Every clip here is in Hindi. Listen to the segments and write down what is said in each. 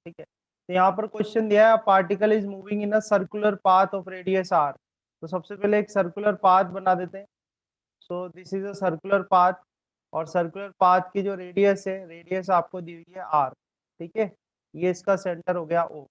ठीक है, तो यहाँ पर क्वेश्चन दिया है particle is moving in a circular path of radius R. तो सबसे पहले एक सर्कुलर पाथ बना देते हैं। So this is a circular path, और सर्कुलर पाथ की जो रेडियस है, रेडियस आपको दी हुई है आर। ठीक है, ये इसका सेंटर हो गया O.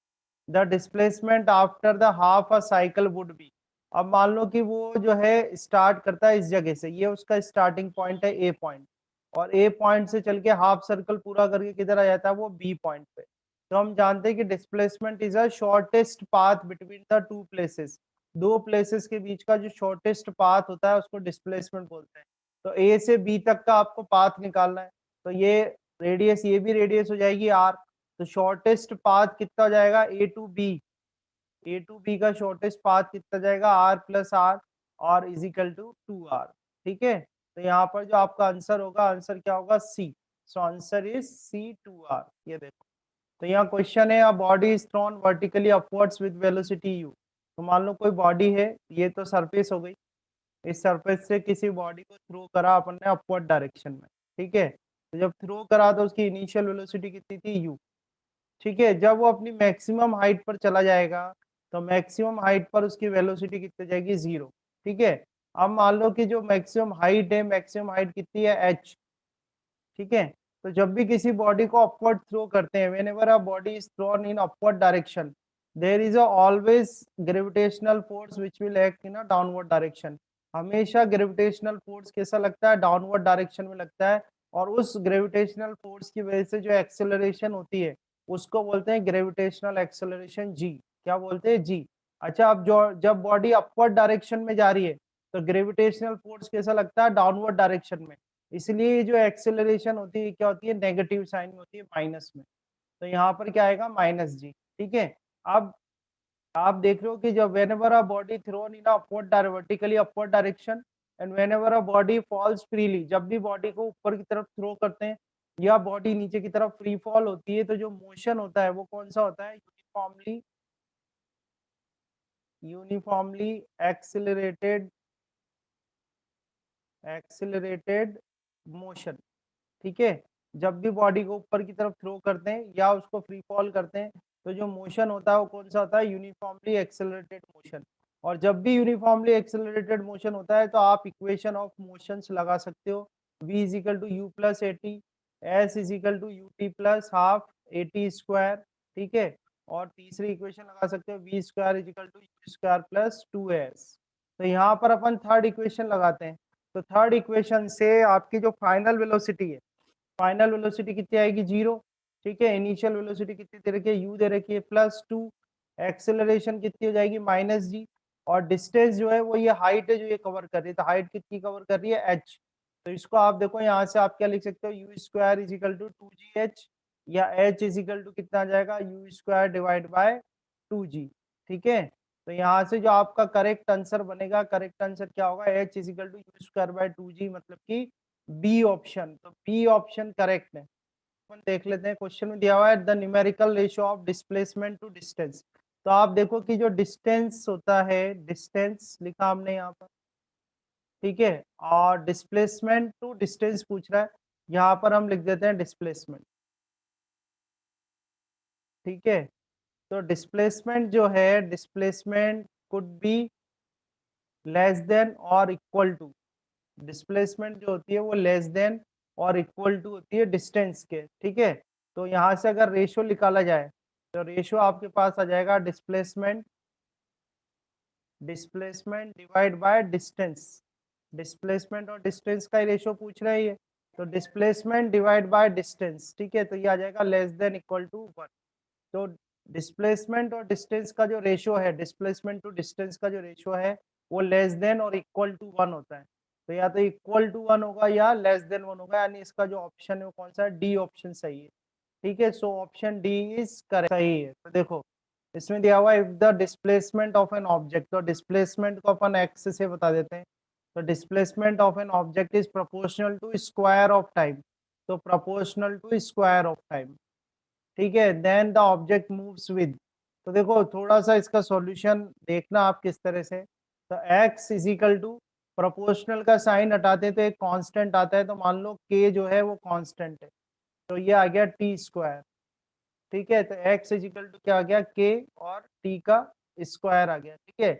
The displacement after the half a cycle would be. अब मान लो कि वो जो है स्टार्ट करता है इस जगह से, ये उसका स्टार्टिंग पॉइंट है ए पॉइंट, और ए पॉइंट से चल के हाफ सर्कल पूरा करके किधर आ जाता है, वो बी पॉइंट पे। तो हम जानते हैं कि displacement is a shortest path between the two places. दो प्लेसेस के बीच का जो शॉर्टेस्ट पाथ होता है उसको डिस्प्लेसमेंट बोलते हैं। तो ए से बी तक का आपको पाथ निकालना है, तो ये रेडियस, ये भी रेडियस हो जाएगी आर। तो शॉर्टेस्ट पाथ कितना हो जाएगा, A to B. A to B का शॉर्टेस्ट पाथ कितना जाएगा, आर प्लस आर, और इज इक्वल टू 2r। ठीक है, तो यहाँ पर जो आपका आंसर होगा, आंसर क्या होगा, सी। So answer is C 2r। ये देखो, तो यहाँ क्वेश्चन है, अ body is thrown vertically upwards with velocity u। तो मान लो कोई बॉडी है, ये तो सरफेस हो गई, इस सरफेस से किसी बॉडी को थ्रो करा अपन ने अपवर्ड डायरेक्शन में। ठीक है, तो जब थ्रो करा तो उसकी इनिशियल वेलोसिटी कितनी थी, u। ठीक है, जब वो अपनी मैक्सिमम हाइट पर चला जाएगा, तो मैक्सिमम हाइट पर उसकी वेलोसिटी कितनी जाएगी, 0। ठीक है, अब मान लो कि जो मैक्सिमम हाइट है, मैक्सिमम हाइट कितनी है, h। ठीक है, तो जब भी किसी बॉडी को अपवर्ड थ्रो करते हैं, whenever a body is thrown in upward direction, there is a always gravitational force which will act in a downward direction. हमेशा ग्रेविटेशनल फोर्स कैसा लगता है, डाउनवर्ड डायरेक्शन में लगता है, और उस ग्रेविटेशनल फोर्स की वजह से जो एक्सेलरेशन होती है उसको बोलते हैं ग्रेविटेशनल एक्सेलरेशन, जी। क्या बोलते हैं, जी। अच्छा, अब जो जब बॉडी अपवर्ड डायरेक्शन में जा रही है, तो ग्रेविटेशनल फोर्स कैसा लगता है, डाउनवर्ड डायरेक्शन में। इसलिए जो एक्सेलरेशन होती है क्या होती है, नेगेटिव साइन होती है, माइनस में। तो यहाँ पर क्या आएगा, माइनस जी। ठीक है, अब आप देख रहे हो कि जब whenever a body thrown in upward vertically upward direction, and whenever a body falls freely, जब भी बॉडी को ऊपर की तरफ थ्रो करते हैं या बॉडी नीचे की तरफ फ्री फॉल होती है, तो जो मोशन होता है वो कौन सा होता है, uniformly, uniformly accelerated, accelerated motion. ठीक है, जब भी बॉडी को ऊपर की तरफ थ्रो करते हैं या उसको फ्री फॉल करते हैं, तो जो मोशन होता है वो कौन सा होता है, यूनिफॉर्मली एक्सेलरेटेड मोशन। और जब भी यूनिफॉर्मली एक्सेलरेटेड मोशन होता है, तो आप इक्वेशन ऑफ मोशंस लगा सकते हो, v is equal to u plus a t, s is equal to u t plus half a t square. ठीक है, और तीसरी इक्वेशन लगा सकते हो, v square is equal to u square plus 2s। तो यहाँ पर अपन थर्ड इक्वेशन लगाते हैं। तो थर्ड इक्वेशन से आपकी जो फाइनल वेलोसिटी है, फाइनल वेलोसिटी कितनी आएगी, 0। ठीक है, इनिशियल वेलोसिटी कितनी दे रखी है, u दे रखी है +2, एक्सेलरेशन कितनी हो जाएगी, -g, और डिस्टेंस जो है वो ये हाइट है जो ये कवर कर रही है, तो हाइट कितनी कवर कर रही है, h। तो इसको आप देखो यहाँ से आप क्या लिख सकते हो, u square is equal to 2gh, या h इज इक्वल टू कितना आ जाएगा, you square divide by 2g। ठीक है, तो यहाँ से जो आपका करेक्ट आंसर बनेगा, करेक्ट आंसर क्या होगा, h is equal to u square by 2g, मतलब कि बी ऑप्शन। तो बी ऑप्शन करेक्ट है। अपन देख लेते हैं, क्वेश्चन में दिया हुआ है the numerical ratio of displacement to distance. तो आप देखो कि जो डिस्टेंस होता है, डिस्टेंस लिखा हमने यहाँ पर, ठीक है, और डिस्प्लेसमेंट टू डिस्टेंस पूछ रहा है, यहाँ पर हम लिख देते हैं डिस्प्लेसमेंट। ठीक है, तो डिस्प्लेसमेंट जो है, displacement could be less than और इक्वल टू, डिस्प्लेसमेंट जो होती है वो लेस देन और इक्वल टू होती है डिस्टेंस के। ठीक है, तो यहाँ से अगर रेशियो निकाला जाए, तो रेशियो आपके पास आ जाएगा displacement, displacement divide by distance. Displacement और डिस्टेंस का रेशियो पूछ रहा है ये, तो डिस्प्लेसमेंट डिवाइड बाय डिस्टेंस। ठीक है, तो ये आ जाएगा लेस देन इक्वल टू 1। तो डिस्प्लेसमेंट और डिस्टेंस का जो रेशियो है, डिस्प्लेसमेंट टू डिस्टेंस का जो रेशियो है, वो लेस देन और इक्वल टू 1 होता है। तो या तो इक्वल टू 1 होगा या लेस देन 1 होगा, यानी इसका जो ऑप्शन है वो कौन सा है, डी ऑप्शन सही है। ठीक है, so option D is correct, सही है। तो देखो इसमें दिया हुआ if the displacement of an object, तो डिस्प्लेसमेंट को अपन एक्स से बता देते हैं। तो displacement of an object is proportional to square of time, तो proportional to square of time. ठीक है, then the object moves with. तो देखो थोड़ा सा इसका सॉल्यूशन देखना आप किस तरह से। तो x is equal to, proportional का साइन हटाते तो एक कांस्टेंट आता है, तो मान लो k जो है वो कांस्टेंट है, तो ये आ गया टी स्क्वायर। ठीक है, तो x इजिकल टू क्या आ गया, k और t का स्क्वायर आ गया। ठीक है,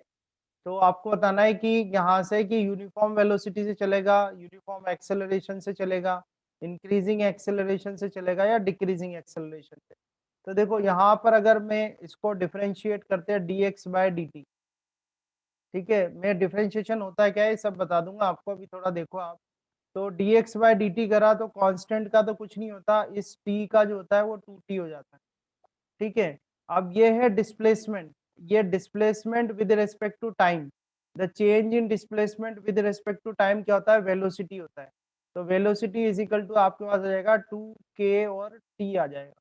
तो आपको बताना है कि यहाँ से कि यूनिफॉर्म वेलोसिटी से चलेगा, यूनिफॉर्म एक्सेलरेशन से चलेगा, इंक्रीजिंग एक्सेलरेशन से चलेगा या डिक्रीजिंग एक्सेलरेशन से। तो देखो यहाँ पर अगर मैं इसको डिफरेंशिएट करते हैं dx बाय dt, ठीक है, मैं डिफरेंशिएशन होता है क्या है सब बता दूंगा आपको, अभी थोड़ा देखो आप। तो dx बाय dt करा तो कांस्टेंट का तो कुछ नहीं होता, इस t का जो होता है वो 2t हो जाता है। ठीक है, अब ये है डिस्प्लेसमेंट, ये displacement with respect to time, the change in displacement with respect to time क्या होता है, वेलोसिटी होता है। तो वेलोसिटी इज इक्वल टू आपके पास आ जाएगा 2k और t आ जाएगा।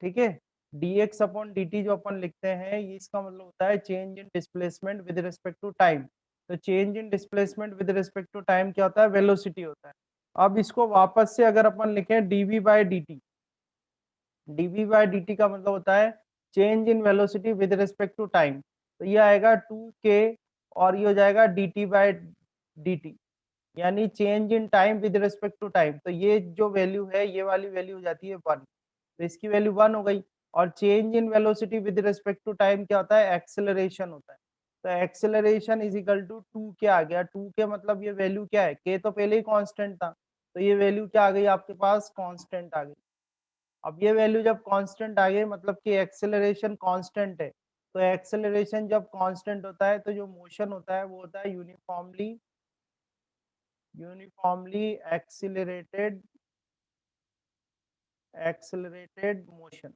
ठीक है, dx अपॉन dt जो अपन लिखते हैं ये इसका मतलब होता है change in displacement with respect to time. तो change in displacement with respect to time क्या होता है, वेलोसिटी होता है। अब इसको वापस से अगर अपन लिखें dv by dt, dv by dt का मतलब होता है change in velocity with respect to time. तो ये आएगा 2k और ये हो जाएगा dt बाय dt, यानी change in time with respect to time. तो ये जो वैल्यू है ये वाली वैल्यू हो जाती है 1, तो इसकी वैल्यू 1 हो गई। और change in velocity with respect to time क्या होता है, एक्सेलरेशन होता है। तो एक्सेलरेशन इज इक्वल टू 2 क्या आ गया, 2 के मतलब ये वैल्यू क्या है, k तो पहले ही कांस्टेंट था, तो ये वैल्यू क्या आ गई आपके पास, कांस्टेंट आ गई। अब ये वैल्यू जब कांस्टेंट आ गई मतलब कि एक्सेलरेशन कांस्टेंट है, तो एक्सेलरेशन जब कांस्टेंट होता है तो जो मोशन होता है वो होता है uniformly uniformly accelerated accelerated motion.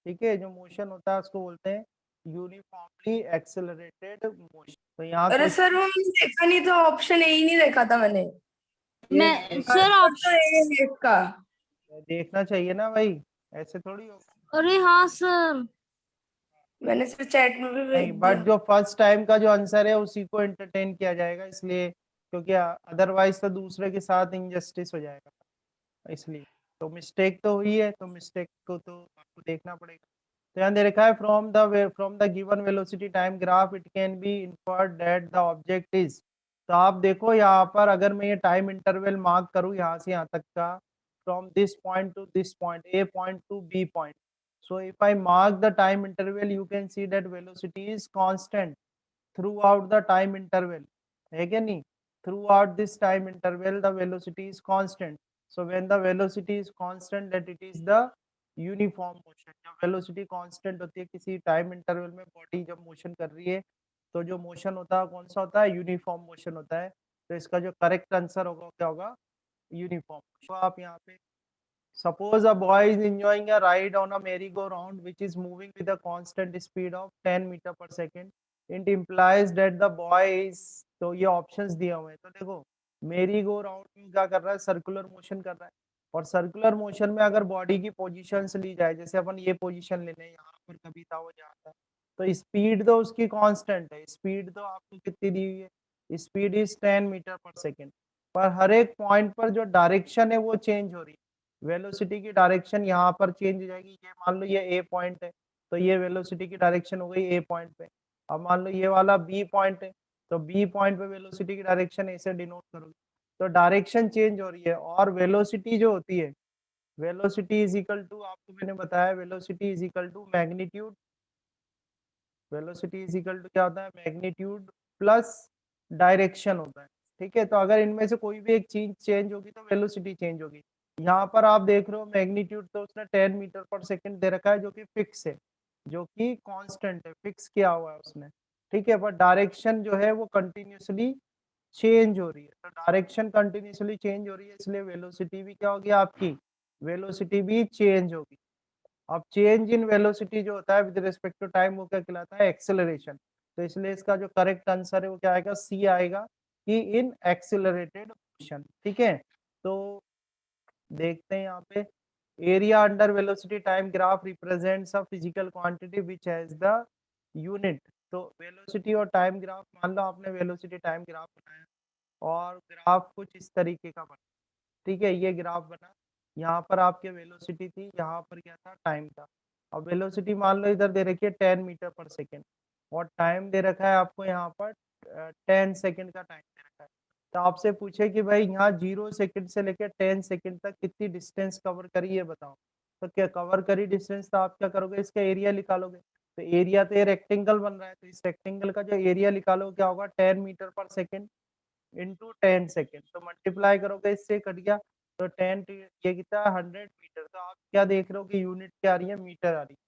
ठीक है, जो मोशन होता है उसको बोलते हैं यूनिफॉर्मली एक्सेलरेटेड मोशन। तो यहाँ अरे सर क्वेश्चन वो मैंने देखा नहीं था, ऑप्शन ए ही नहीं देखा था मैंने। ये मैं सर आंसर तो ऑप्शन, ए है इसका। देखना चाहिए ना भाई, ऐसे थोड़ी होगा। अरे हाँ सर। मैंने सिर्फ चैट में भी भेज नहीं, दिया। बट जो फर्स्ट टाइम का जो आंसर है उसी को एंटरटेन किया जाएगा, इसलिए क्योंकि अदरवाइज तो दूसरे के साथ इनजस्टिस हो जाएगा, इसलिए। तो मिस्टेक तो हुई है, तो मिस्टेक को तो आपको देखना पड़ेगा। तो यहाँ दे रखा है from the given velocity time graph it can be inferred that the object is. तो आप देखो यहाँ पर अगर मैं ये टाइम इंटरवल मार्क करूँ यहाँ से यहाँ तक का, from this point to this point, A point to B point, so if I mark the time interval you can see that velocity is constant throughout the time interval, है क्या नहीं, throughout this time interval the velocity is constant। so when the velocity is constant that it is the uniform motion. जब वेलोसिटी कांस्टेंट होती है किसी टाइम इंटरवल में, बॉडी जब मोशन कर रही है तो जो मोशन होता है कौन सा होता है, यूनिफॉर्म मोशन होता है। तो इसका जो करेक्ट आंसर होगा क्या होगा, यूनिफॉर्म। तो आप यहाँ पे suppose a boy is enjoying a ride on a merry-go-round which is moving with a constant speed of 10 metre पर second, it implies that the boy is, तो ये ऑप्शंस दिए हुए हैं। तो देखो मेरी गो राउंड में क्या कर रहा है, सर्कुलर मोशन कर रहा है, और सर्कुलर मोशन में अगर बॉडी की पोजीशंस ली जाए, जैसे अपन ये पोजीशन ले लें, यहाँ पर कभी था वो यहाँ था, तो स्पीड तो उसकी कांस्टेंट है, स्पीड तो आपको कितनी दी हुई है, स्पीड इज 10 मीटर पर सेकेंड, पर हर एक पॉइंट पर जो डायरेक्शन है वो चेंज हो रही है। वेलोसिटी की डायरेक्शन यहाँ पर चेंज हो जाएगी, ये मान लो ये ए पॉइंट है, तो ये वेलोसिटी की डायरेक्शन हो गई ए पॉइंट पे। अब मान लो ये वाला बी पॉइंट है, तो बी पॉइंट पे वेलोसिटी की डायरेक्शन ऐसे डिनोट करोगे, तो डायरेक्शन चेंज हो रही है। और वेलोसिटी जो होती है, वेलोसिटी इज इक्वल टू, आपको मैंने बताया velocity is equal to magnitude, velocity is equal to क्या होता है, मैग्नीट्यूड प्लस डायरेक्शन होता है। ठीक है, तो अगर इनमें से कोई भी एक चीज चेंज होगी तो वेलोसिटी चेंज होगी। यहाँ पर आप देख रहे हो मैग्नीट्यूड तो उसने 10 मीटर पर सेकंड दे रखा है जो कि फिक्स है, जो कि कांस्टेंट है, फिक्स किया हुआ है उसने। ठीक है, पर डायरेक्शन जो है वो कंटिन्यूसली चेंज हो रही है, तो डायरेक्शन कंटिन्यूसली चेंज हो रही है, इसलिए वेलोसिटी भी क्या होगी आपकी, वेलोसिटी भी चेंज होगी। अब चेंज इन वेलोसिटी जो होता है विद रिस्पेक्ट टू टाइम वो क्या कहलाता है, एक्सेलरेशन। तो इसलिए इसका जो करेक्ट आंसर है वो क्या आएगा, सी आएगा, कि इन एक्सेलरेटेड मोशन। ठीक है, तो देखते हैं यहाँ पे, area under velocity time graph represents a physical quantity which has the unit. तो वेलोसिटी और टाइम ग्राफ, मान लो आपने वेलोसिटी टाइम ग्राफ बनाया और ग्राफ कुछ इस तरीके का बना। ठीक है, ये ग्राफ बना, यहाँ पर आपके वेलोसिटी थी, यहाँ पर क्या था, टाइम था। अब वेलोसिटी मान लो इधर दे रखी है 10 मीटर पर सेकेंड, और टाइम दे रखा है आपको यहाँ पर 10 सेकेंड का टाइम दे रखा है। तो आपसे पूछे कि भाई यहाँ 0 सेकेंड से लेकर 10 सेकेंड तक कितनी डिस्टेंस कवर करी ये बताओ। तो क्या कवर करी डिस्टेंस, तो आप क्या करोगे, इसका एरिया निकालोगे। तो एरिया तो ये रेक्टेंगल बन रहा है, तो इस रेक्टेंगल का जो एरिया निकालो क्या होगा, 10 मीटर पर सेकेंड इंटू 10 सेकेंड। तो मल्टीप्लाई करोगे, इससे कट गया, तो 10 ये कितना है, 100 मीटर। तो आप क्या देख रहे हो कि यूनिट क्या आ रही है, मीटर आ रही है।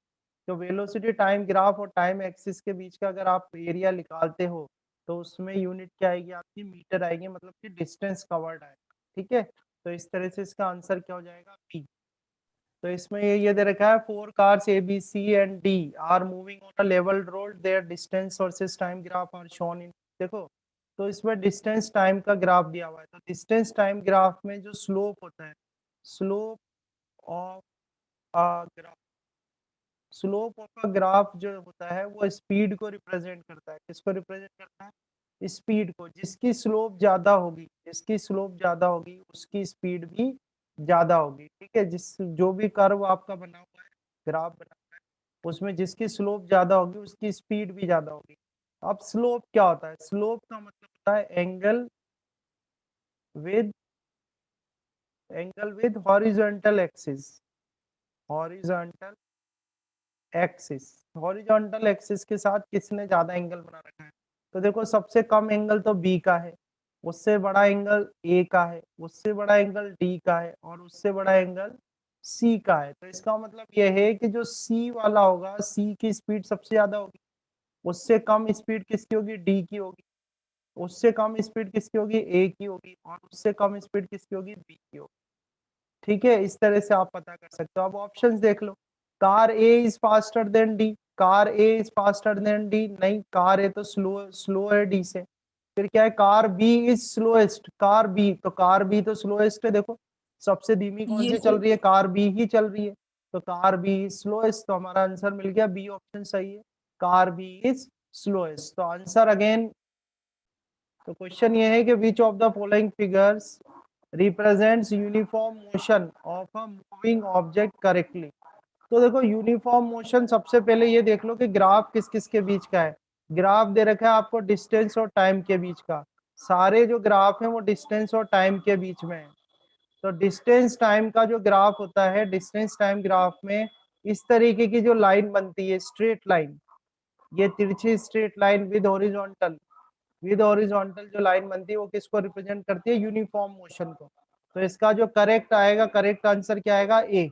तो वेलोसिटी टाइम ग्राफ और टाइम एक्सिस के बीच का अगर आप एरिया निकालते हो तो उसमें यूनिट क्या आएगी आपकी, मीटर आएगी, मतलब कि डिस्टेंस कवर्ड आएगा। ठीक है, तो इस तरह से इसका आंसर क्या हो जाएगा, बी। तो इसमें ये दे रखा है, 4 cars A B C and D are moving on a level road, their distance versus time graph are shown in. देखो, तो इसमें डिस्टेंस टाइम का ग्राफ दिया हुआ है। तो डिस्टेंस टाइम ग्राफ में जो स्लोप होता है, slope of a graph, slope of a graph जो होता है वो स्पीड को रिप्रेजेंट करता है। किसको रिप्रेजेंट करता है, स्पीड को। जिसकी स्लोप ज्यादा होगी, जिसकी स्लोप ज्यादा होगी उसकी स्पीड भी ज्यादा होगी। ठीक है, जिस जो भी कर्व आपका बना हुआ है, ग्राफ बना हुआ है, उसमें जिसकी स्लोप ज्यादा होगी उसकी स्पीड भी ज्यादा होगी। अब स्लोप क्या होता है, स्लोप का मतलब होता है with angle with horizontal axis, horizontal axis, horizontal axis के साथ किसने ज्यादा एंगल बना रखा है। तो देखो, सबसे कम एंगल तो बी का है, उससे बड़ा एंगल ए का है, उससे बड़ा एंगल डी का है, और उससे बड़ा एंगल सी का है। तो इसका मतलब यह है कि जो सी वाला होगा, सी की स्पीड सबसे ज्यादा होगी, उससे कम स्पीड किसकी होगी, डी की होगी, उससे कम स्पीड किसकी होगी, ए की होगी, और उससे कम स्पीड किसकी होगी, बी की होगी। ठीक है, इस तरह से आप पता कर सकते हो। अब ऑप्शंस देख लो, car A is faster than D, car A is faster than D, नहीं, कार ए तो स्लो है डी से। फिर क्या है, car B is slowest, car B, तो कार बी तो स्लोएस्ट है। देखो, सबसे धीमी कौन सी Yes, चल yes. रही है, कार बी ही चल रही है, तो कार बी इज स्लोएस्ट। तो हमारा आंसर मिल गया, बी ऑप्शन सही है, कार बी इज स्लोएस्ट। तो आंसर अगेन, तो क्वेश्चन ये है कि विच of the following figures represents uniform motion of a moving object correctly. तो देखो, यूनिफॉर्म मोशन, सबसे पहले ये देख लो कि ग्राफ किस किस के बीच का है। ग्राफ दे रखा है आपको डिस्टेंस और टाइम के बीच का, सारे जो ग्राफ हैं वो डिस्टेंस और टाइम के बीच में है। तो डिस्टेंस टाइम का जो ग्राफ होता है, डिस्टेंस टाइम ग्राफ में इस तरीके की जो लाइन बनती है, स्ट्रेट लाइन, ये तिरछी स्ट्रेट लाइन विद हॉरिजॉन्टल जो लाइन बनती है वो किसको रिप्रेजेंट करती है, यूनिफॉर्म मोशन को। तो इसका जो करेक्ट आएगा, करेक्ट आंसर क्या आएगा, ए।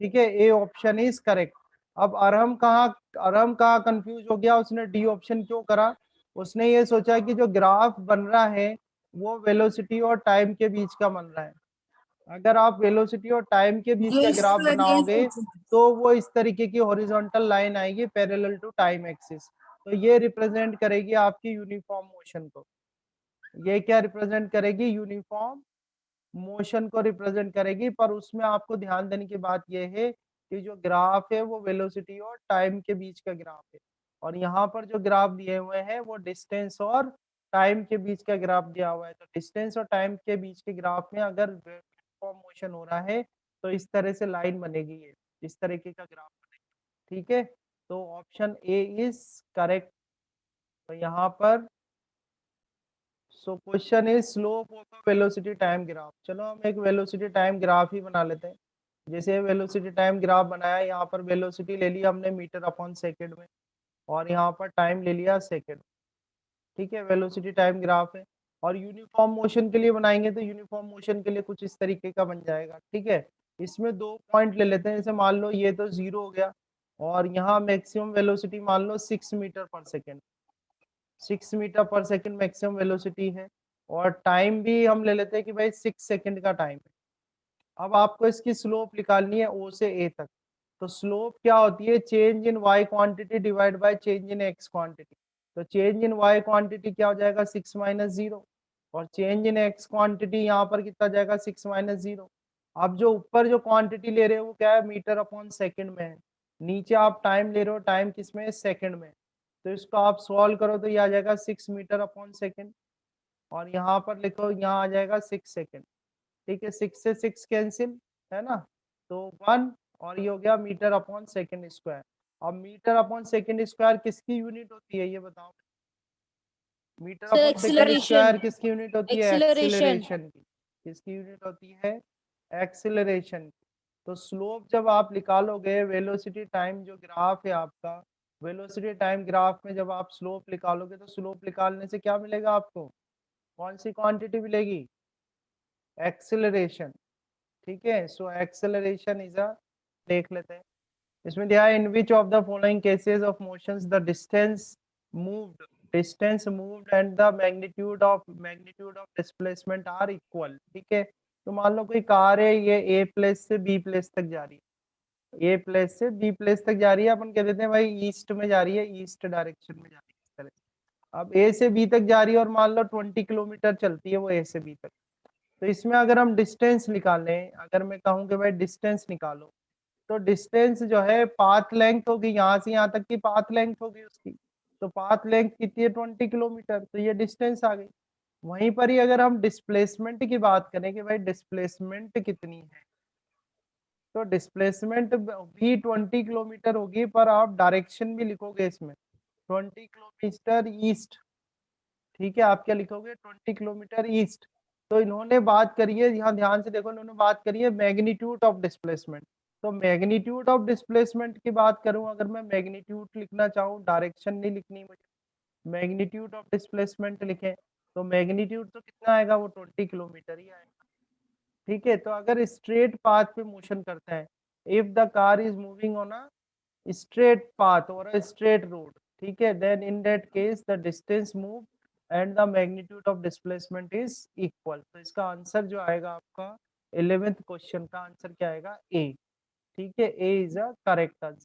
ठीक है, ए ऑप्शन इज करेक्ट। अब अरहम कहाँ कंफ्यूज हो गया, उसने डी ऑप्शन क्यों करा, उसने ये सोचा कि जो ग्राफ बन रहा है वो वेलोसिटी और टाइम के बीच का बन रहा है। अगर आप वेलोसिटी और टाइम के बीच का यही ग्राफ तो यही बनाओगे सोचू। तो वो इस तरीके की हॉरिजॉन्टल लाइन आएगी पैरेलल टू टाइम एक्सिस। तो ये रिप्रेजेंट करेगी आपकी यूनिफॉर्म मोशन को। ये क्या रिप्रेजेंट करेगी, यूनिफॉर्म मोशन को रिप्रेजेंट करेगी। पर उसमें आपको ध्यान देने की बात यह है कि जो ग्राफ है वो वेलोसिटी और टाइम के बीच का ग्राफ है, और यहाँ पर जो ग्राफ दिए हुए हैं वो डिस्टेंस और टाइम के बीच का ग्राफ दिया हुआ है। तो डिस्टेंस और टाइम के बीच के ग्राफ में अगर यूनिफॉर्म मोशन हो रहा है तो इस तरह से लाइन बनेगी, ये इस तरीके का ग्राफ बनेगा। ठीक है, तो ऑप्शन ए इज करेक्ट। तो यहाँ पर, so question is slope of velocity time graph. चलो हम एक वेलोसिटी टाइम ग्राफ ही बना लेते हैं। जैसे वेलोसिटी टाइम ग्राफ बनाया, यहाँ पर वेलोसिटी ले लिया हमने मीटर अपॉन सेकेंड में, और यहाँ पर टाइम ले लिया सेकेंड। ठीक है, वेलोसिटी टाइम ग्राफ है। और यूनिफॉर्म मोशन के लिए बनाएंगे तो यूनिफॉर्म मोशन के लिए कुछ इस तरीके का बन जाएगा। ठीक है, इसमें दो पॉइंट ले लेते हैं, जैसे मान लो ये तो 0 हो गया, और यहाँ मैक्सिमम वेलोसिटी मान लो 6 मीटर पर सेकेंड, 6 मीटर पर सेकेंड मैक्सिमम वेलोसिटी है, और टाइम भी हम ले लेते हैं कि भाई 6 सेकेंड का टाइम है। अब आपको इसकी स्लोप निकालनी है ओ से ए तक। तो स्लोप क्या होती है, change in Y quantity divide by change in X quantity. तो चेंज इन वाई क्वांटिटी क्या हो जाएगा, 6 - 0, और चेंज इन एक्स क्वांटिटी यहाँ पर कितना जाएगा, 6 - 0। आप जो ऊपर जो क्वांटिटी ले रहे हो वो क्या है, मीटर अपॉन सेकेंड में है, नीचे आप टाइम ले रहे हो, टाइम किस में है, सेकेंड में। तो इसको आप सॉल्व करो तो ये आ जाएगा 6 मीटर अपॉन सेकेंड, और यहाँ पर लिखो, यहाँ आ जाएगा 6 सेकेंड। ठीक है, 6 से 6 कैंसिल, है ना, तो 1, और ये हो गया मीटर अपॉन सेकेंड स्क्वायर। अब मीटर अपॉन सेकेंड स्क्वायर किसकी यूनिट होती है, ये बताओ। Metre sir upon second acceleration, square किसकी यूनिट होती है, एक्सीलरेशन। एक्सीलरेशन की। किसकी यूनिट होती है, एक्सीलरेशन की। तो स्लोप जब आप निकालोगे, वेलोसिटी टाइम जो ग्राफ है आपका, वेलोसिटी टाइम ग्राफ में जब आप स्लोप निकालोगे तो स्लोप निकालने से क्या मिलेगा आपको? कौन सी क्वांटिटी मिलेगी? एक्सेलरेशन। ठीक है, सो एक्सेलरेशन इज अ, देख लेते हैं इसमें दिया है, in which of the following cases of motions the distance moved and the magnitude of displacement are equal. ठीक है, तो मान लो कोई कार है, ये ए प्लेस से बी प्लेस तक जा रही है, ए प्लेस से बी प्लेस तक जा रही है, अपन कह देते हैं भाई ईस्ट में जा रही है, ईस्ट डायरेक्शन में जा रही है इस तरह से। अब ए से बी तक जा रही है और मान लो 20 किलोमीटर चलती है वो ए से बी तक। तो इसमें अगर हम डिस्टेंस निकालें, अगर मैं कहूँ कि भाई डिस्टेंस निकालो, तो डिस्टेंस जो है पाथ लेंथ होगी, यहाँ से यहाँ तक की पाथ लेंथ होगी उसकी। तो पाथ लेंथ कितनी है? 20 किलोमीटर, तो ये डिस्टेंस आ गई। वहीं पर ही अगर हम डिस्प्लेसमेंट की बात करें कि भाई डिस्प्लेसमेंट कितनी है, तो डिस्प्लेसमेंट भी 20 किलोमीटर होगी, पर आप डायरेक्शन भी लिखोगे इसमें 20 किलोमीटर ईस्ट। ठीक है, आप क्या लिखोगे? 20 किलोमीटर ईस्ट। तो इन्होंने बात करी है, यहाँ ध्यान से देखो, इन्होंने बात करी है मैग्नीट्यूड ऑफ डिस्प्लेसमेंट। तो मैग्नीट्यूड ऑफ डिस्प्लेसमेंट की बात करूं, अगर मैं मैग्नीट्यूड लिखना चाहूँ, डायरेक्शन नहीं लिखनी मुझे, मैग्नीट्यूड ऑफ डिस्प्लेसमेंट लिखें, तो मैग्नीट्यूड तो कितना आएगा? वो 20 किलोमीटर ही आएगा। ठीक है, तो अगर स्ट्रेट पाथ पे मोशन करता है, if the car is moving on a straight path और अ स्ट्रेट रोड, ठीक है, then in that case the distance move and the magnitude of displacement is equal. तो इसका आंसर जो आएगा आपका 11th क्वेश्चन का आंसर क्या आएगा? ए। ठीक है, ए इज अ करेक्ट आंसर।